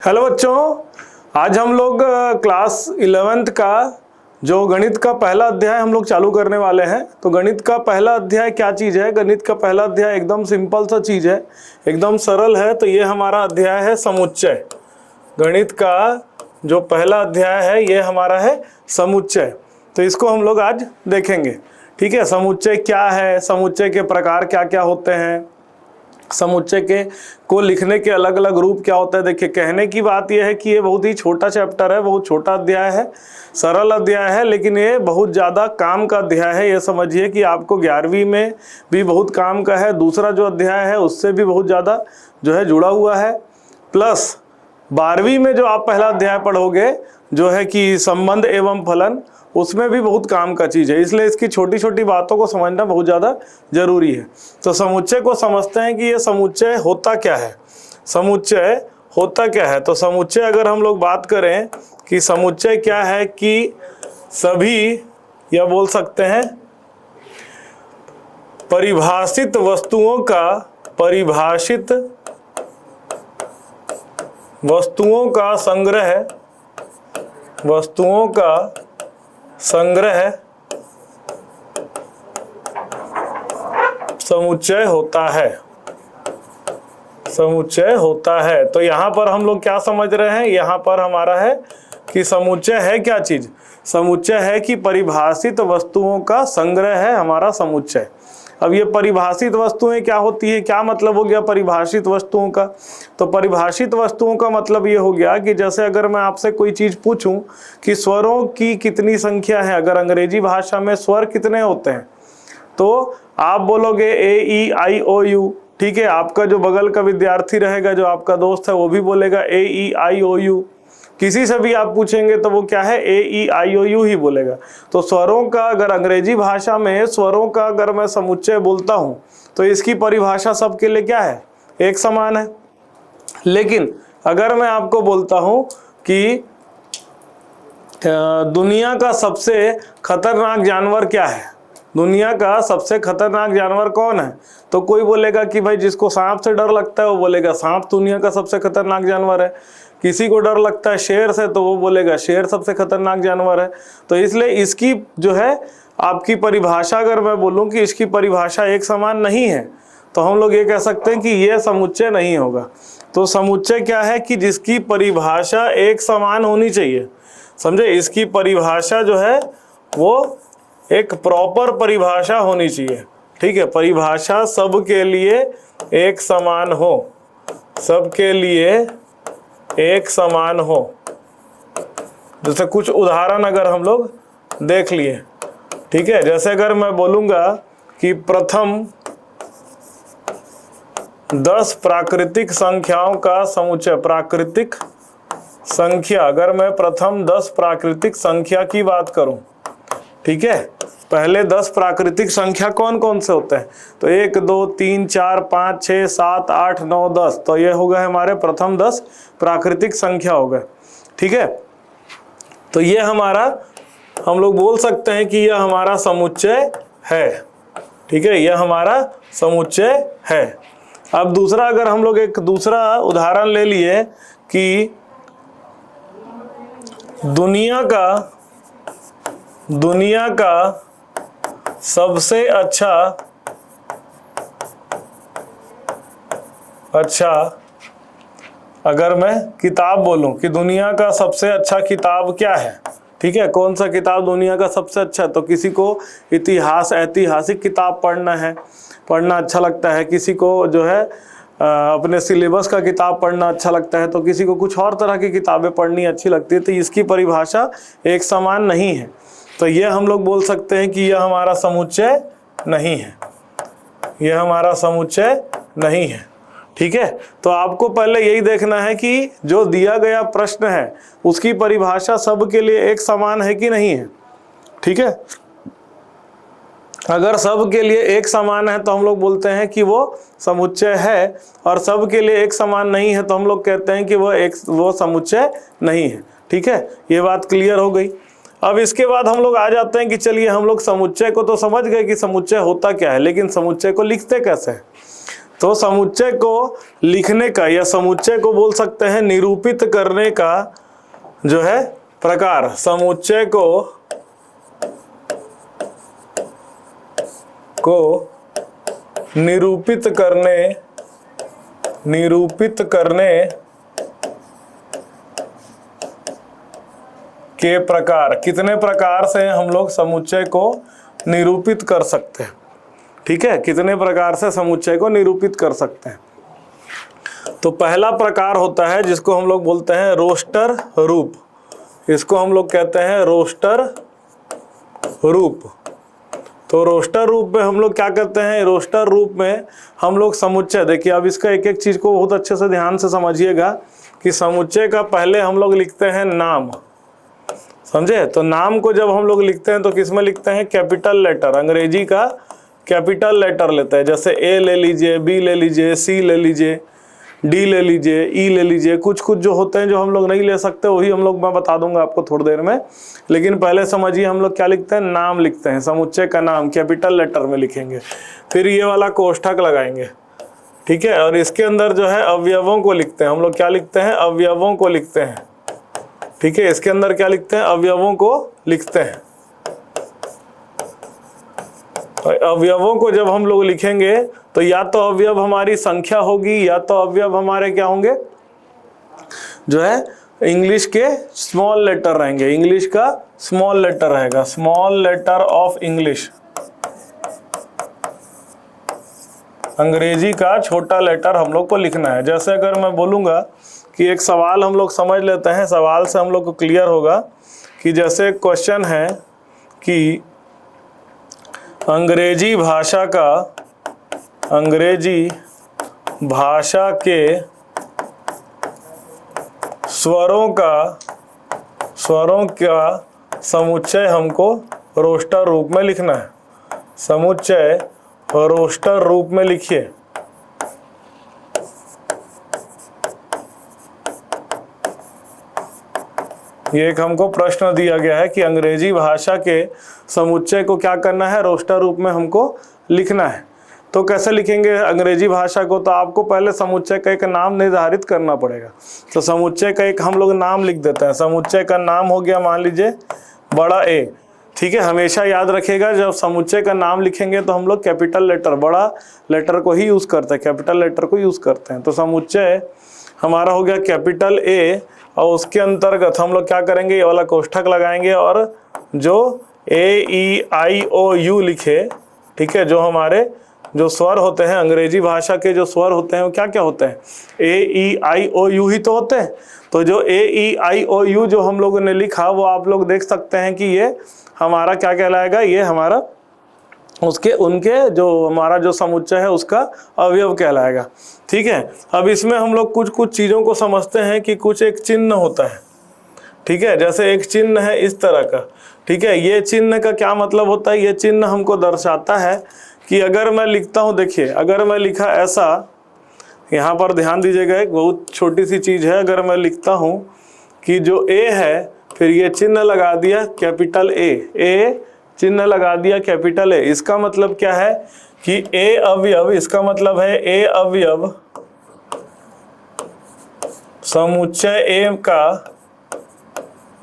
Hello बच्चों, आज हम लोग क्लास 11th का जो गणित का पहला अध्याय हम लोग चालू करने वाले हैं। तो गणित का पहला अध्याय क्या चीज़ है? गणित का पहला अध्याय एकदम सिंपल सा चीज़ है, एकदम सरल है। तो ये हमारा अध्याय है समुच्चय। गणित का जो पहला अध्याय है ये हमारा है समुच्चय। तो इसको हम लोग आज देखेंगे। ठीक है, समुच्चय क्या है, समुच्चय के प्रकार क्या क्या होते हैं, समुच्चय के को लिखने के अलग अलग रूप क्या होता है। देखिए, कहने की बात यह है कि ये बहुत ही छोटा चैप्टर है, बहुत छोटा अध्याय है, सरल अध्याय है, लेकिन ये बहुत ज़्यादा काम का अध्याय है। ये समझिए कि आपको 11वीं में भी बहुत काम का है, दूसरा जो अध्याय है उससे भी बहुत ज़्यादा जो है जुड़ा हुआ है, प्लस 12वीं में जो आप पहला अध्याय पढ़ोगे जो है कि संबंध एवं फलन, उसमें भी बहुत काम का चीज़ है। इसलिए इसकी छोटी छोटी बातों को समझना बहुत ज़्यादा जरूरी है। तो समुच्चय को समझते हैं कि ये समुच्चय होता क्या है। समुच्चय होता क्या है? तो समुच्चय अगर हम लोग बात करें कि समुच्चय क्या है, कि सभी या बोल सकते हैं परिभाषित वस्तुओं का संग्रह समुच्चय होता है। तो यहाँ पर हम लोग क्या समझ रहे हैं? यहाँ पर हमारा है कि समुच्चय है क्या चीज? समुच्चय है कि परिभाषित वस्तुओं का संग्रह है हमारा समुच्चय। अब ये परिभाषित वस्तुएं क्या होती है, क्या मतलब हो गया परिभाषित वस्तुओं का? तो परिभाषित वस्तुओं का मतलब ये हो गया कि जैसे अगर मैं आपसे कोई चीज पूछूं कि स्वरों की कितनी संख्या है, अगर अंग्रेजी भाषा में स्वर कितने होते हैं, तो आप बोलोगे AEIOU। ठीक है, आपका जो बगल का विद्यार्थी रहेगा, जो आपका दोस्त है, वो भी बोलेगा AEIOU। किसी से भी आप पूछेंगे तो वो क्या है, AEIOU ही बोलेगा। तो स्वरों का अगर अंग्रेजी भाषा में स्वरों का अगर मैं समुच्चय बोलता हूं तो इसकी परिभाषा सबके लिए क्या है, एक समान है। लेकिन अगर मैं आपको बोलता हूं कि दुनिया का सबसे खतरनाक जानवर क्या है, दुनिया का सबसे खतरनाक जानवर कौन है, तो कोई बोलेगा कि भाई जिसको सांप से डर लगता है वो बोलेगा सांप दुनिया का सबसे खतरनाक जानवर है। किसी को डर लगता है शेर से तो वो बोलेगा शेर सबसे खतरनाक जानवर है। तो इसलिए इसकी जो है आपकी परिभाषा, अगर मैं बोलूं कि इसकी परिभाषा एक समान नहीं है, तो हम लोग ये कह सकते हैं कि यह समुच्चय नहीं होगा। तो समुच्चय क्या है कि जिसकी परिभाषा एक समान होनी चाहिए, समझे। इसकी परिभाषा जो है वो एक प्रॉपर परिभाषा होनी चाहिए। ठीक है, परिभाषा सबके लिए एक समान हो, सबके लिए एक समान हो। जैसे कुछ उदाहरण अगर हम लोग देख लिए, ठीक है, जैसे अगर मैं बोलूंगा कि प्रथम 10 प्राकृतिक संख्याओं का समुच्चय, प्राकृतिक संख्या, अगर मैं प्रथम 10 प्राकृतिक संख्या की बात करूं, ठीक है, पहले 10 प्राकृतिक संख्या कौन कौन से होते हैं, तो 1 2 3 4 5 6 7 8 9 10, तो ये हो गए हमारे प्रथम 10 प्राकृतिक संख्या हो गए। ठीक है, तो ये हमारा, हम लोग बोल सकते हैं कि यह हमारा समुच्चय है। ठीक है, यह हमारा समुच्चय है। अब दूसरा, अगर हम लोग एक दूसरा उदाहरण ले लिए कि दुनिया का सबसे अच्छा अगर मैं किताब बोलूं कि दुनिया का सबसे अच्छा किताब क्या है, ठीक है, कौन सा किताब दुनिया का सबसे अच्छा, तो किसी को इतिहास, ऐतिहासिक किताब पढ़ना अच्छा लगता है, किसी को जो है अपने सिलेबस का किताब पढ़ना अच्छा लगता है, तो किसी को कुछ और तरह की किताबें पढ़नी अच्छी लगती है। तो इसकी परिभाषा एक समान नहीं है। तो यह हम लोग बोल सकते हैं कि यह हमारा समुच्चय नहीं है, यह हमारा समुच्चय नहीं है। ठीक है, तो आपको पहले यही देखना है कि जो दिया गया प्रश्न है उसकी परिभाषा सबके लिए एक समान है कि नहीं है। ठीक है, अगर सब के लिए एक समान है तो हम लोग बोलते हैं कि वो समुच्चय है, और सब के लिए एक समान नहीं है तो हम लोग कहते हैं कि वो समुच्चय नहीं है। ठीक है, ये बात क्लियर हो गई। अब इसके बाद हम लोग आ जाते हैं कि चलिए हम लोग समुच्चय को तो समझ गए कि समुच्चय होता क्या है, लेकिन समुच्चय को लिखते कैसे हैं। तो समुच्चय को लिखने का या समुच्चय को बोल सकते हैं निरूपित करने का जो है प्रकार। समुच्चय को निरूपित करने के प्रकार। कितने प्रकार से हम लोग समुच्चय को निरूपित कर सकते हैं, ठीक है, कितने प्रकार से समुच्चय को निरूपित कर सकते हैं। तो पहला प्रकार होता है जिसको हम लोग बोलते हैं रोस्टर रूप। इसको हम लोग कहते हैं रोस्टर रूप। तो रोस्टर रूप में हम लोग क्या करते हैं, रोस्टर रूप में हम लोग समुच्चय, देखिए अब इसका एक एक चीज को बहुत अच्छे से ध्यान से समझिएगा कि समुच्चय का पहले हम लोग लिखते हैं नाम, समझे। तो नाम को जब हम लोग लिखते हैं तो किस में लिखते हैं, कैपिटल लेटर, अंग्रेजी का कैपिटल लेटर लेते हैं। जैसे ए ले लीजिए, बी ले लीजिए, सी ले लीजिए, डी ले लीजिए, ई ले लीजिए। कुछ कुछ जो होते हैं जो हम लोग नहीं ले सकते वही हम लोग मैं बता दूंगा आपको थोड़ी देर में। लेकिन पहले समझिए हम लोग क्या लिखते हैं, नाम लिखते हैं। समुच्चय का नाम कैपिटल लेटर में लिखेंगे, फिर ये वाला कोष्ठक लगाएंगे, ठीक है। और इसके अंदर जो है अवयवों को लिखते हैं। हम लोग क्या लिखते हैं, अवयवों को लिखते हैं, ठीक है। इसके अंदर क्या लिखते हैं, अवयवों को लिखते हैं। अवयवों को जब हम लोग लिखेंगे तो या तो अवयव हमारी संख्या होगी या तो अवयव हमारे क्या होंगे, जो है इंग्लिश के स्मॉल लेटर रहेंगे। इंग्लिश का स्मॉल लेटर रहेगा, स्मॉल लेटर ऑफ इंग्लिश। अंग्रेजी का छोटा लेटर हम लोग को लिखना है। जैसे अगर मैं बोलूंगा कि एक सवाल हम लोग समझ लेते हैं, सवाल से हम लोग को क्लियर होगा कि जैसे क्वेश्चन है कि अंग्रेजी भाषा के स्वरों का समुच्चय हमको रोस्टर रूप में लिखना है। समुच्चय रोस्टर रूप में लिखिए। ये एक हमको प्रश्न दिया गया है कि अंग्रेजी भाषा के समुच्चय को क्या करना है, रोस्टर रूप में हमको लिखना है। तो कैसे लिखेंगे अंग्रेजी भाषा को, तो आपको पहले समुच्चय का एक नाम निर्धारित करना पड़ेगा। तो समुच्चय का एक हम लोग नाम लिख देते हैं। समुच्चय का नाम हो गया मान लीजिए बड़ा ए, ठीक है। हमेशा याद रखिएगा जब समुच्चय का नाम लिखेंगे तो हम लोग कैपिटल लेटर, बड़ा लेटर को ही यूज करते हैं, कैपिटल लेटर को यूज करते हैं। तो समुच्चय हमारा हो गया कैपिटल ए, और उसके अंतर्गत हम लोग क्या करेंगे, ये वाला कोष्ठक लगाएंगे और जो ए ई आई ओ यू लिखे, ठीक है। जो हमारे जो स्वर होते हैं अंग्रेजी भाषा के, जो स्वर होते हैं वो क्या क्या होते हैं, ए ई आई ओ यू ही तो होते हैं। तो जो ए ई आई ओ यू जो हम लोगों ने लिखा वो आप लोग देख सकते हैं कि ये हमारा क्या कहलाएगा, ये हमारा उसके उनके जो हमारा जो समुच्चय है उसका अवयव कहलाएगा, ठीक है। अब इसमें हम लोग कुछ कुछ चीज़ों को समझते हैं कि कुछ एक चिन्ह होता है, ठीक है। जैसे एक चिन्ह है इस तरह का, ठीक है। ये चिन्ह का क्या मतलब होता है, ये चिन्ह हमको दर्शाता है कि अगर मैं लिखता हूँ, देखिए अगर मैं लिखा ऐसा, यहाँ पर ध्यान दीजिएगा एक बहुत छोटी सी चीज़ है। अगर मैं लिखता हूँ कि जो ए है, फिर ये चिन्ह लगा दिया कैपिटल ए चिन्ह लगा दिया कैपिटल ए, इसका मतलब क्या है कि ए अवयव, इसका मतलब है ए अवयव समुच्चय ए का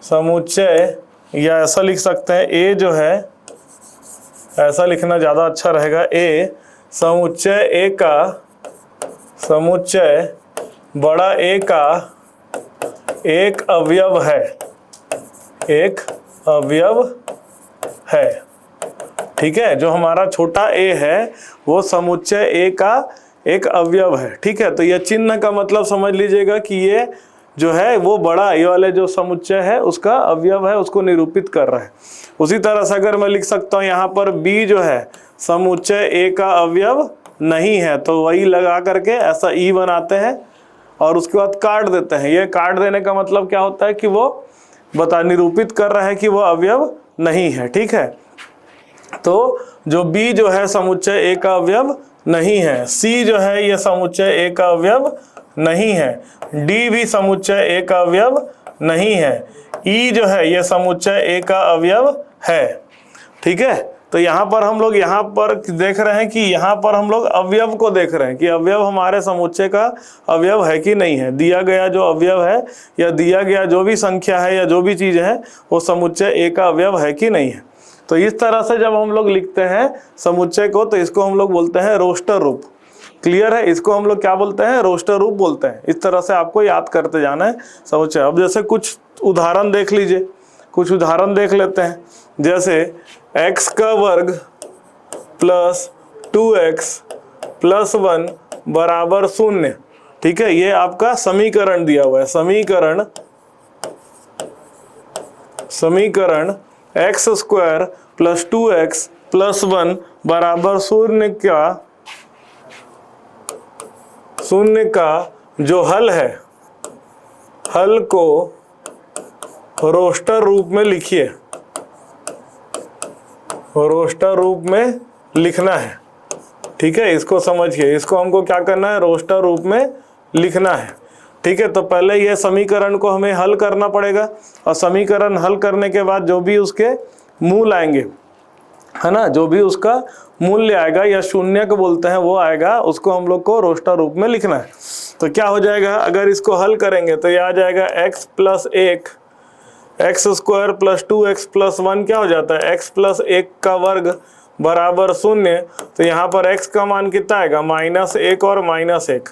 समुच्चय, या ऐसा लिख सकते हैं ए जो है, ऐसा लिखना ज़्यादा अच्छा रहेगा, ए समुच्चय ए का समुच्चय बड़ा ए का एक अवयव है, एक अवयव है, ठीक है। जो हमारा छोटा ए है वो समुच्चय ए का एक अवयव है, ठीक है। तो ये चिन्ह का मतलब समझ लीजिएगा कि ये जो है वो बड़ा ए वाले जो समुच्चय है उसका अवयव है, उसको निरूपित कर रहा है। उसी तरह से अगर मैं लिख सकता हूँ यहाँ पर बी जो है समुच्चय ए का अवयव नहीं है, तो वही लगा करके ऐसा ई बनाते हैं और उसके बाद काट देते हैं। ये काट देने का मतलब क्या होता है कि वो निरूपित कर रहा है कि वो अवयव नहीं है, ठीक है। तो जो बी जो है समुच्चय ए का अवयव नहीं है, सी जो है ये समुच्चय ए का अवयव नहीं है, डी भी समुच्चय ए का अवयव नहीं है, ई जो है ये समुच्चय ए का अवयव है, ठीक है। तो यहाँ पर हम लोग यहाँ पर देख रहे हैं कि यहाँ पर हम लोग अवयव को देख रहे हैं कि अवयव हमारे समुच्चय का अवयव है कि नहीं है। दिया गया जो अवयव है या दिया गया जो भी संख्या है या जो भी चीज़ है वो समुच्चय ए का अवयव है कि नहीं है। तो इस तरह से जब हम लोग लिखते हैं समुच्चय को तो इसको हम लोग बोलते हैं रोस्टर रूप। क्लियर है? इसको हम लोग क्या बोलते हैं? रोस्टर रूप बोलते हैं। इस तरह से आपको याद करते जाना है समुच्चय। अब जैसे कुछ उदाहरण देख लीजिए, कुछ उदाहरण देख लेते हैं। जैसे x का वर्ग प्लस 2x प्लस 1 बराबर 0। ठीक है, ये आपका समीकरण दिया हुआ है। समीकरण x square plus 2x plus 1 बराबर 0 का जो हल है, हल को रोस्टर रूप में लिखिए। रोस्टर रूप में लिखना है। ठीक है, इसको समझिए, इसको हमको क्या करना है? रोस्टर रूप में लिखना है। ठीक है, तो पहले ये समीकरण को हमें हल करना पड़ेगा और समीकरण हल करने के बाद जो भी उसके मूल आएंगे, है ना, जो भी उसका मूल्य आएगा या शून्य को बोलते हैं वो आएगा, उसको हम लोग को रोस्टर रूप में लिखना है। तो क्या हो जाएगा? अगर इसको हल करेंगे तो ये आ जाएगा x plus 1 x square plus 2x plus 1 क्या हो जाता है? x प्लस 1 का वर्ग बराबर 0। तो यहाँ पर x का मान कितना आएगा? -1 और -1।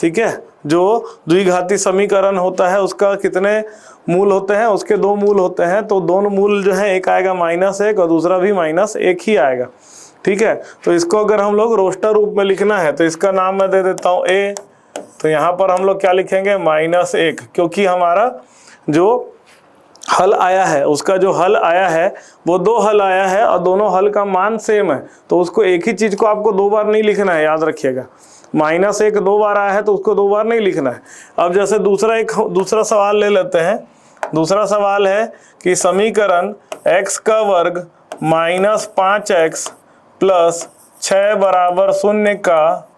ठीक है, जो द्विघाती समीकरण होता है उसका कितने मूल होते हैं? उसके 2 मूल होते हैं। तो दोनों मूल जो है, एक आएगा -1 और दूसरा भी -1 ही आएगा। ठीक है, तो इसको अगर हम लोग रोस्टर रूप में लिखना है तो इसका नाम मैं दे देता हूँ a। तो यहाँ पर हम लोग क्या लिखेंगे? -1, क्योंकि हमारा जो हल आया है, उसका जो हल आया है वो 2 हल आया है और दोनों हल का मान सेम है। तो उसको एक ही चीज को आपको 2 बार नहीं लिखना है, याद रखिएगा। -1 2 बार आया है तो उसको 2 बार नहीं लिखना है। अब जैसे दूसरा सवाल ले लेते हैं। दूसरा सवाल है कि समीकरण x का वर्ग -5x प्लस 6 बराबर 0 का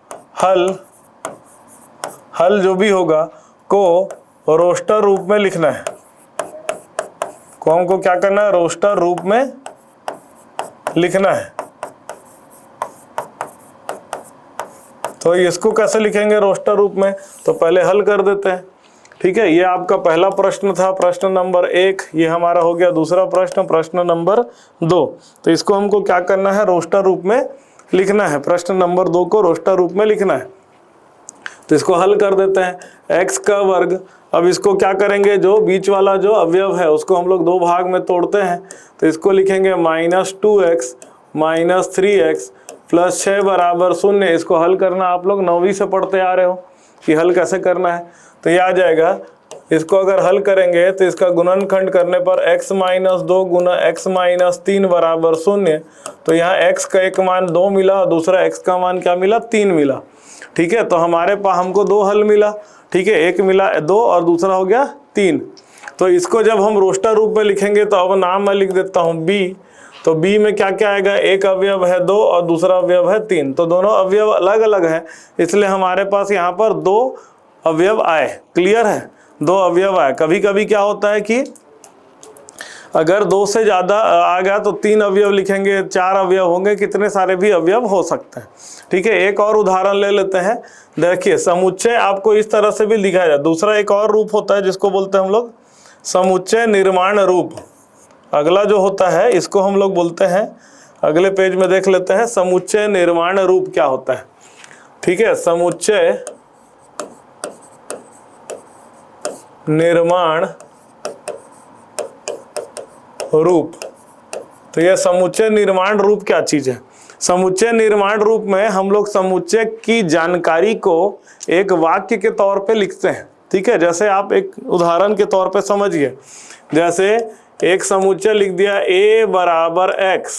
हल जो भी होगा को रोस्टर रूप में लिखना है। को हमको क्या करना है? रोस्टर रूप में लिखना है। तो इसको कैसे लिखेंगे रोस्टर रूप में? तो पहले हल कर देते हैं। ठीक है, ये आपका पहला प्रश्न था, प्रश्न नंबर 1। ये हमारा हो गया दूसरा प्रश्न, प्रश्न नंबर 2। तो इसको हमको क्या करना है? रोस्टर रूप में लिखना है। प्रश्न नंबर 2 को रोस्टर रूप में लिखना है। तो इसको हल कर देते हैं। x का वर्ग, अब इसको क्या करेंगे? जो बीच वाला जो अवयव है उसको हम लोग 2 भाग में तोड़ते हैं। तो इसको लिखेंगे -2x - 3x प्लस 6 बराबर 0। इसको हल करना आप लोग 9वीं से पढ़ते आ रहे हो कि हल कैसे करना है। तो ये आ जाएगा। इसको अगर हल करेंगे तो इसका गुणनखंड करने पर x - 2 गुना x - 3 बराबर 0। तो यहाँ x का एक मान 2 मिला और दूसरा x का मान क्या मिला? 3 मिला। ठीक है, तो हमारे पास हमको 2 हल मिला। ठीक है, एक मिला 2 और दूसरा हो गया 3। तो इसको जब हम रोस्टर रूप में लिखेंगे तो अब नाम मैं लिख देता हूँ b। तो b में क्या क्या आएगा? एक अवयव है 2 और दूसरा अवयव है 3। तो दोनों अवयव अलग अलग हैं, इसलिए हमारे पास यहाँ पर 2 अवयव आए। क्लियर है? 2 अवयव आए। कभी कभी क्या होता है कि अगर 2 से ज़्यादा आ गया तो 3 अवयव लिखेंगे, 4 अवयव होंगे, कितने सारे भी अवयव हो सकते हैं। ठीक है, एक और उदाहरण ले लेते हैं। देखिए, समुच्चय आपको इस तरह से भी लिखा जाए। दूसरा एक और रूप होता है जिसको बोलते हैं हम लोग समुच्चय निर्माण रूप। अगला जो होता है इसको हम लोग बोलते हैं, अगले पेज में देख लेते हैं, समुच्चय निर्माण रूप क्या होता है। ठीक है, समुच्चय निर्माण रूप। तो यह समुच्चय निर्माण रूप क्या चीज है? समुच्चय निर्माण रूप में हम लोग समुच्चय की जानकारी को एक वाक्य के तौर पे लिखते हैं। ठीक है, जैसे आप एक उदाहरण के तौर पे समझिए। जैसे एक समुच्चय लिख दिया a बराबर x,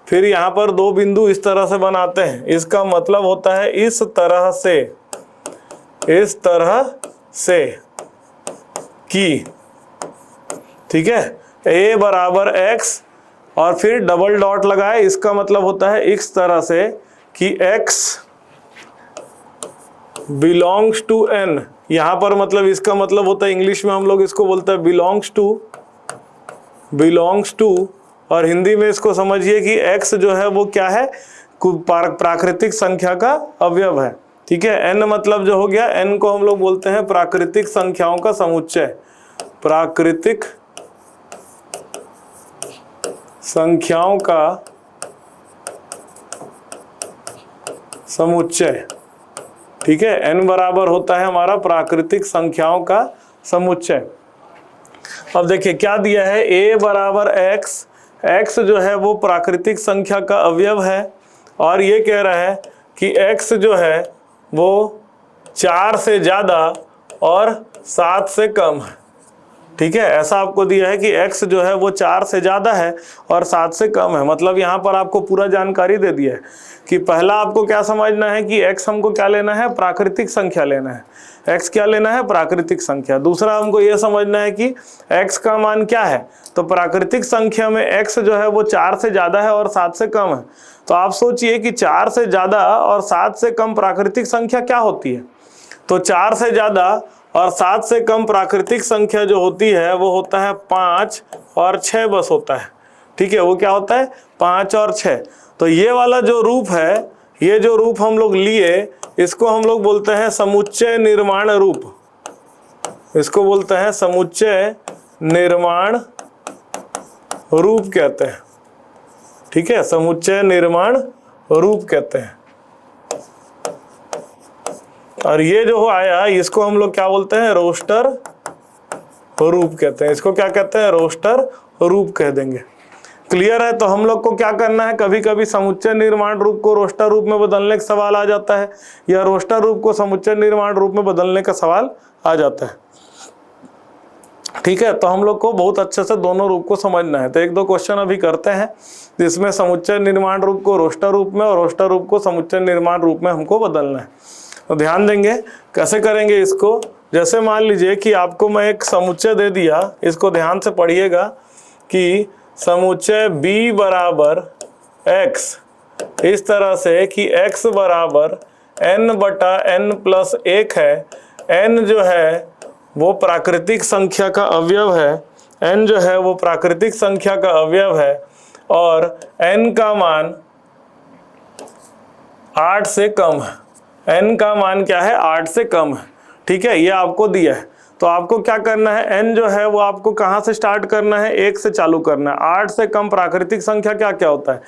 फिर यहाँ पर 2 बिंदु इस तरह से बनाते हैं। इसका मतलब होता है इस तरह से की। ठीक है, a बराबर x और फिर डबल डॉट लगाए, इसका मतलब होता है इस तरह से कि x बिलोंग्स टू n। यहाँ पर मतलब इसका मतलब होता है, इंग्लिश में हम लोग इसको बोलते हैं बिलोंग्स टू और हिंदी में इसको समझिए कि x जो है वो क्या है, प्राकृतिक संख्या का अवयव है। ठीक है, n मतलब जो हो गया, n को हम लोग बोलते हैं प्राकृतिक संख्याओं का समुच्चय, प्राकृतिक संख्याओं का समुच्चय। ठीक है, n बराबर होता है हमारा प्राकृतिक संख्याओं का समुच्चय। अब देखिए क्या दिया है, a बराबर x, x जो है वो प्राकृतिक संख्या का अवयव है, और ये कह रहा है कि x जो है वो 4 से ज़्यादा और 7 से कम है। ठीक है, ऐसा आपको दिया है कि x जो है वो 4 से ज़्यादा है और 7 से कम है। मतलब यहाँ पर आपको पूरा जानकारी दे दिया है कि पहला आपको क्या समझना है कि x हमको क्या लेना है, प्राकृतिक संख्या लेना है। x क्या लेना है, प्राकृतिक संख्या। दूसरा हमको ये समझना है कि x का मान क्या है, तो प्राकृतिक संख्या में x जो है वो 4 से ज़्यादा है और 7 से कम है। तो आप सोचिए कि 4 से ज़्यादा और 7 से कम प्राकृतिक संख्या क्या होती है। तो 4 से ज़्यादा और 7 से कम प्राकृतिक संख्या जो होती है वो होता है 5 और 6 बस होता है। ठीक है, वो क्या होता है, 5 और 6। तो ये वाला जो रूप है, ये जो रूप हम लोग लिए, इसको हम लोग बोलते हैं समुच्चय निर्माण रूप। इसको बोलते हैं समुच्चय निर्माण रूप कहते हैं। ठीक है, समुच्चय निर्माण रूप कहते हैं। और ये जो आया इसको हम लोग क्या बोलते हैं, रोस्टर रूप कहते हैं। इसको क्या कहते हैं, रोस्टर रूप कह देंगे। क्लियर है। तो हम लोग को क्या करना है, कभी कभी समुच्चय निर्माण रूप को रोस्टर रूप में बदलने का सवाल आ जाता है, या रोस्टर रूप को समुच्चय निर्माण रूप में बदलने का सवाल आ जाता है। ठीक है, तो हम लोग को बहुत अच्छे से दोनों रूप को समझना है। तो एक दो क्वेश्चन अभी करते हैं जिसमें समुच्चय निर्माण रूप को रोस्टर रूप में और रोस्टर रूप को समुच्चय निर्माण रूप में हमको बदलना है। तो ध्यान देंगे कैसे करेंगे इसको। जैसे मान लीजिए कि आपको मैं एक समुच्चय दे दिया, इसको ध्यान से पढ़िएगा कि समुच्चय b बराबर x, इस तरह से कि x बराबर n बटा n प्लस 1 है। n जो है वो प्राकृतिक संख्या का अवयव है, n जो है वो प्राकृतिक संख्या का अवयव है, और n का मान 8 से कम है। n का मान क्या है, 8 से कम है। ठीक है, ये आपको दिया है। तो आपको क्या करना है, n जो है वो आपको कहाँ से स्टार्ट करना है, 1 से चालू करना है। 8 से कम प्राकृतिक संख्या क्या क्या होता है,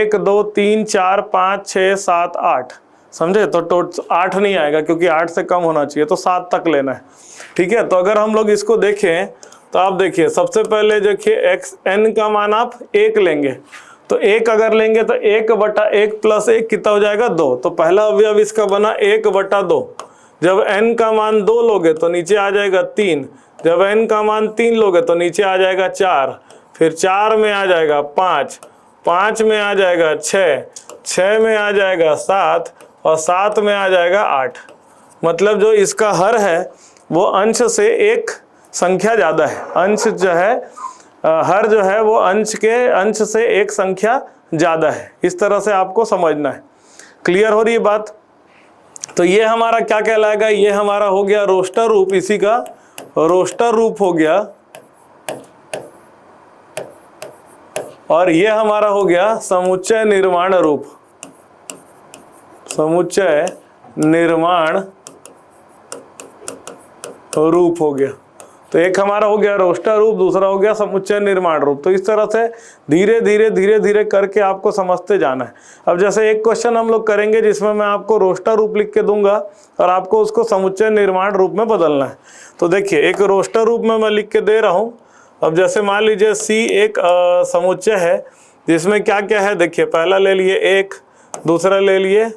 1 2 3 4 5 6 7 8। समझे। तो 8 नहीं आएगा क्योंकि 8 से कम होना चाहिए, तो 7 तक लेना है। ठीक है, तो अगर हम लोग इसको देखें तो आप देखिए सबसे पहले देखिए n का मान आप 1 लेंगे, तो 1 अगर लेंगे तो 1 बटा 1 प्लस 1 कितना हो जाएगा, 2। तो पहला अवयव इसका बना 1 बटा 2। जब n का मान 2 लोगे तो नीचे आ जाएगा 3, जब n का मान 3 लोगे तो नीचे आ जाएगा 4, फिर 4 में आ जाएगा 5, 5 में आ जाएगा 6, 6 में आ जाएगा 7, और 7 में आ जाएगा 8। मतलब जो इसका हर है वो अंश से एक संख्या ज़्यादा है। अंश जो है, हर जो है वो अंश से एक संख्या ज़्यादा है। इस तरह से आपको समझना है। क्लियर हो रही है बात। तो ये हमारा क्या कहलाएगा, ये हमारा हो गया रोस्टर रूप, इसी का रोस्टर रूप हो गया, और ये हमारा हो गया समुच्चय निर्माण रूप। समुच्चय निर्माण रूप हो गया। तो एक हमारा हो गया रोस्टर रूप, दूसरा हो गया समुच्चय निर्माण रूप। तो इस तरह से धीरे धीरे करके आपको समझते जाना है। अब जैसे एक क्वेश्चन हम लोग करेंगे जिसमें मैं आपको रोस्टर रूप लिख के दूंगा और आपको उसको समुच्चय निर्माण रूप में बदलना है। तो देखिए एक रोस्टर रूप में मैं लिख के दे रहा हूँ। अब जैसे मान लीजिए C एक समुच्चय है जिसमें क्या क्या है, देखिए पहला ले लिए 1, दूसरा ले लिए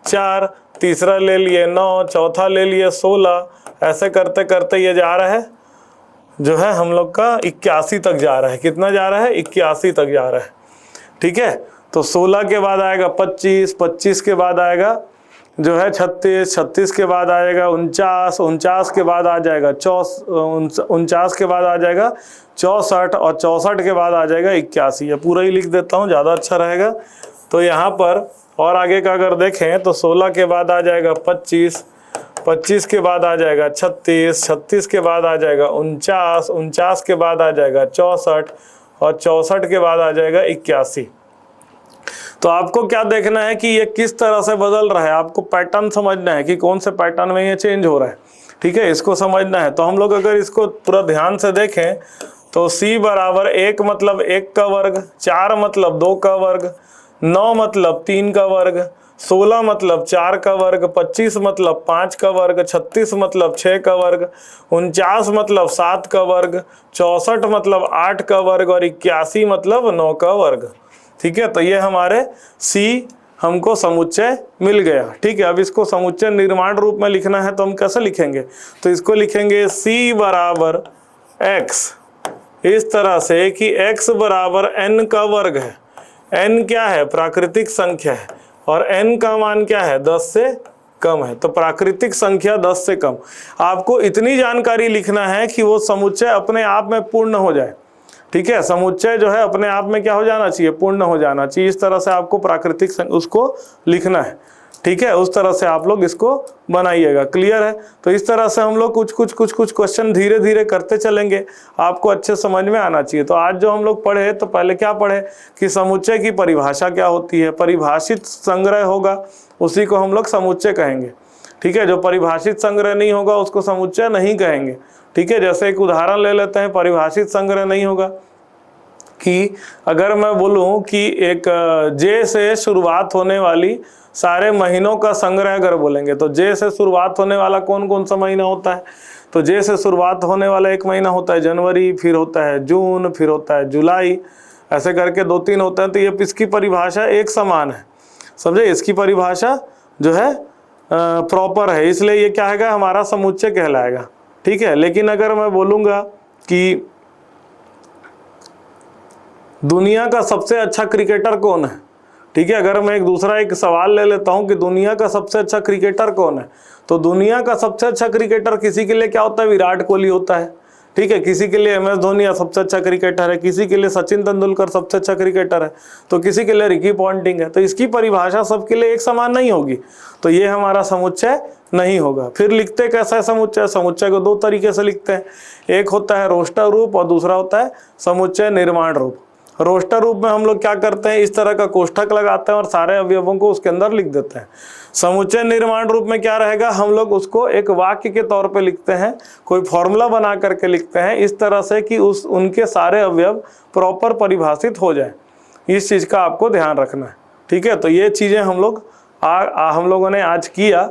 4, तीसरा ले लिए 9, चौथा ले लिए 16। ऐसे करते करते ये जा रहा है जो है हम लोग का 81 तक जा रहा है। कितना जा रहा है, 81 तक जा रहा है। ठीक है, तो 16 के बाद आएगा 25, 25 के बाद आएगा जो है 36, 36 के बाद आएगा 49, 49 के बाद आ जाएगा 49 के बाद आ जाएगा 64, और 64 के बाद आ जाएगा 81। ये पूरा ही लिख देता हूँ, ज़्यादा अच्छा रहेगा। तो यहाँ पर और आगे का अगर देखें तो 16 के बाद आ जाएगा 25, 25 के बाद आ जाएगा 36, 36 के बाद आ जाएगा 49, 49 के बाद आ जाएगा 64, और 64 के बाद आ जाएगा 81। तो आपको क्या देखना है कि ये किस तरह से बदल रहा है, आपको पैटर्न समझना है कि कौन से पैटर्न में ये चेंज हो रहा है। ठीक है, इसको समझना है। तो हम लोग अगर इसको पूरा ध्यान से देखें तो c बराबर 1 मतलब 1 का वर्ग, 4 मतलब 2 का वर्ग, 9 मतलब 3 का वर्ग, 16 मतलब 4 का वर्ग, 25 मतलब 5 का वर्ग, 36 मतलब 6 का वर्ग, 49 मतलब 7 का वर्ग, 64 मतलब 8 का वर्ग और 81 मतलब 9 का वर्ग। ठीक है, तो ये हमारे c हमको समुच्चय मिल गया। ठीक है, अब इसको समुच्चय निर्माण रूप में लिखना है तो हम कैसे लिखेंगे, तो इसको लिखेंगे c बराबर x इस तरह से कि x बराबर n का वर्ग है। n क्या है, प्राकृतिक संख्या है और n का मान क्या है, 10 से कम है। तो प्राकृतिक संख्या 10 से कम। आपको इतनी जानकारी लिखना है कि वो समुच्चय अपने आप में पूर्ण हो जाए। ठीक है, समुच्चय जो है अपने आप में क्या हो जाना चाहिए, पूर्ण हो जाना चाहिए। इस तरह से आपको प्राकृतिक उसको लिखना है। ठीक है, उस तरह से आप लोग इसको बनाइएगा। क्लियर है। तो इस तरह से हम लोग कुछ क्वेश्चन धीरे धीरे करते चलेंगे, आपको अच्छे समझ में आना चाहिए। तो आज जो हम लोग पढ़े तो पहले क्या पढ़े कि समुच्चय की परिभाषा क्या होती है। परिभाषित संग्रह होगा उसी को हम लोग समुच्चय कहेंगे। ठीक है, जो परिभाषित संग्रह नहीं होगा उसको समुच्चय नहीं कहेंगे। ठीक है, जैसे एक उदाहरण ले लेते हैं, परिभाषित संग्रह नहीं होगा कि अगर मैं बोलूं कि एक जे से शुरुआत होने वाली सारे महीनों का संग्रह अगर बोलेंगे, तो जे से शुरुआत होने वाला कौन कौन सा महीना होता है, तो जे से शुरुआत होने वाला एक महीना होता है जनवरी, फिर होता है जून, फिर होता है जुलाई, ऐसे करके 2-3 होते हैं। तो ये इसकी परिभाषा एक समान है, समझे। इसकी परिभाषा जो है प्रॉपर है, इसलिए ये क्या है, हमारा समुच्चय कहलाएगा। ठीक है, लेकिन अगर मैं बोलूँगा कि दुनिया का सबसे अच्छा क्रिकेटर कौन है, ठीक है, अगर मैं एक सवाल ले लेता हूं कि दुनिया का सबसे अच्छा क्रिकेटर कौन है, तो दुनिया का सबसे अच्छा क्रिकेटर किसी के लिए क्या होता है, विराट कोहली होता है। ठीक है, किसी के लिए MS धोनी सबसे अच्छा क्रिकेटर है, किसी के लिए सचिन तेंदुलकर सबसे अच्छा क्रिकेटर है, तो किसी के लिए रिकी पॉन्टिंग है। तो इसकी परिभाषा सबके लिए एक समान नहीं होगी, तो ये हमारा समुच्चय नहीं होगा। फिर लिखते कैसा है समुच्चय, समुच्चय को 2 तरीके से लिखते हैं, एक होता है रोस्टर रूप और दूसरा होता है समुच्चय निर्माण रूप। रोस्टर रूप में हम लोग क्या करते हैं, इस तरह का कोष्ठक लगाते हैं और सारे अवयवों को उसके अंदर लिख देते हैं। समुच्चय निर्माण रूप में क्या रहेगा, हम लोग उसको एक वाक्य के तौर पे लिखते हैं, कोई फॉर्मूला बना करके लिखते हैं इस तरह से कि उनके सारे अवयव प्रॉपर परिभाषित हो जाए। इस चीज़ का आपको ध्यान रखना है। ठीक है, तो ये चीज़ें हम लोग हम लोगों ने आज किया।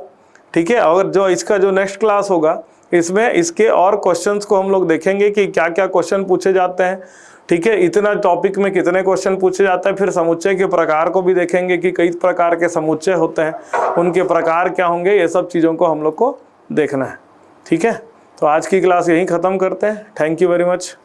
ठीक है, और जो इसका जो नेक्स्ट क्लास होगा इसमें इसके और क्वेश्चंस को हम लोग देखेंगे कि क्या क्या क्वेश्चन पूछे जाते हैं। ठीक है, इतना टॉपिक में कितने क्वेश्चन पूछे जाते हैं। फिर समुच्चय के प्रकार को भी देखेंगे कि कई प्रकार के समुच्चय होते हैं, उनके प्रकार क्या होंगे, ये सब चीज़ों को हम लोग को देखना है। ठीक है, तो आज की क्लास यहीं ख़त्म करते हैं। Thank you very much.